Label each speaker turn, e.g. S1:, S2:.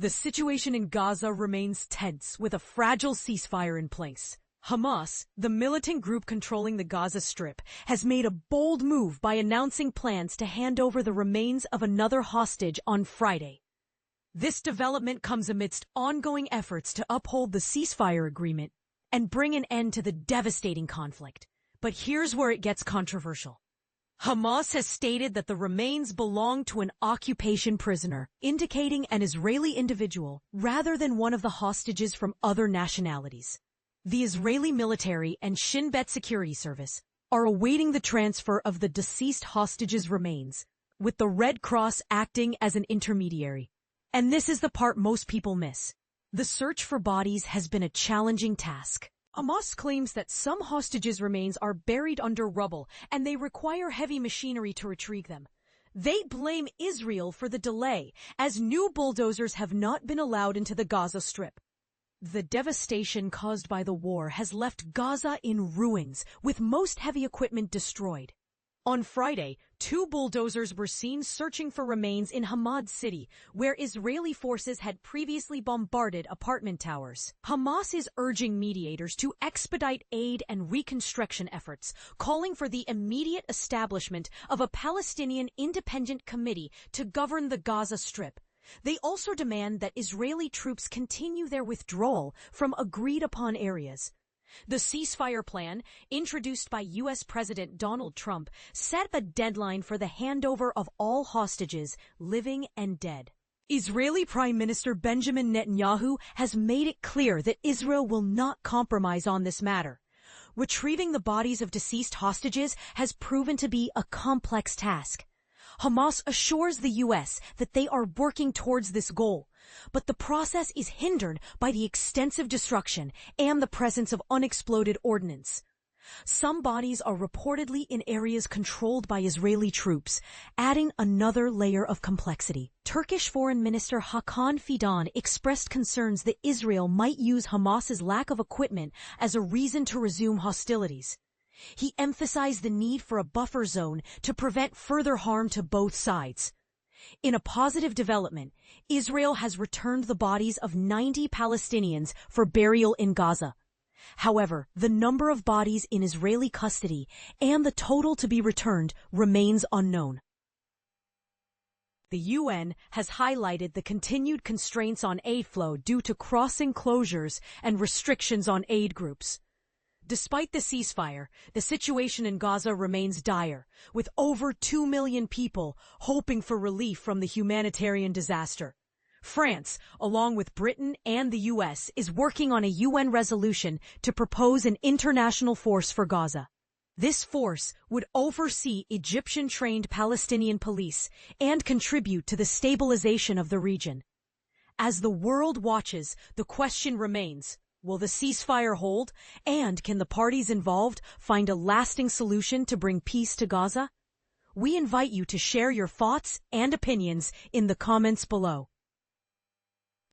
S1: The situation in Gaza remains tense with a fragile ceasefire in place. Hamas, the militant group controlling the Gaza Strip, has made a bold move by announcing plans to hand over the remains of another hostage on Friday. This development comes amidst ongoing efforts to uphold the ceasefire agreement and bring an end to the devastating conflict. But here's where it gets controversial. Hamas has stated that the remains belong to an occupation prisoner, indicating an Israeli individual rather than one of the hostages from other nationalities. The Israeli military and Shin Bet Security Service are awaiting the transfer of the deceased hostages' remains, with the Red Cross acting as an intermediary. And this is the part most people miss. The search for bodies has been a challenging task. Hamas claims that some hostages' remains are buried under rubble and they require heavy machinery to retrieve them. They blame Israel for the delay, as new bulldozers have not been allowed into the Gaza Strip. The devastation caused by the war has left Gaza in ruins, with most heavy equipment destroyed. On Friday, 2 bulldozers were seen searching for remains in Hamas City, where Israeli forces had previously bombarded apartment towers. Hamas is urging mediators to expedite aid and reconstruction efforts, calling for the immediate establishment of a Palestinian independent committee to govern the Gaza Strip. They also demand that Israeli troops continue their withdrawal from agreed-upon areas. The ceasefire plan, introduced by U.S. President Donald Trump, set a deadline for the handover of all hostages, living and dead. Israeli Prime Minister Benjamin Netanyahu has made it clear that Israel will not compromise on this matter. Retrieving the bodies of deceased hostages has proven to be a complex task. Hamas assures the U.S. that they are working towards this goal, but the process is hindered by the extensive destruction and the presence of unexploded ordnance. Some bodies are reportedly in areas controlled by Israeli troops, adding another layer of complexity. Turkish Foreign Minister Hakan Fidan expressed concerns that Israel might use Hamas's lack of equipment as a reason to resume hostilities. He emphasized the need for a buffer zone to prevent further harm to both sides. In a positive development, Israel has returned the bodies of 90 Palestinians for burial in Gaza. However, the number of bodies in Israeli custody and the total to be returned remains unknown. The UN has highlighted the continued constraints on aid flow due to crossing closures and restrictions on aid groups. Despite the ceasefire, the situation in Gaza remains dire, with over 2 million people hoping for relief from the humanitarian disaster. France, along with Britain and the U.S., is working on a UN resolution to propose an international force for Gaza. This force would oversee Egyptian-trained Palestinian police and contribute to the stabilization of the region. As the world watches, the question remains: will the ceasefire hold, and can the parties involved find a lasting solution to bring peace to Gaza? We invite you to share your thoughts and opinions in the comments below.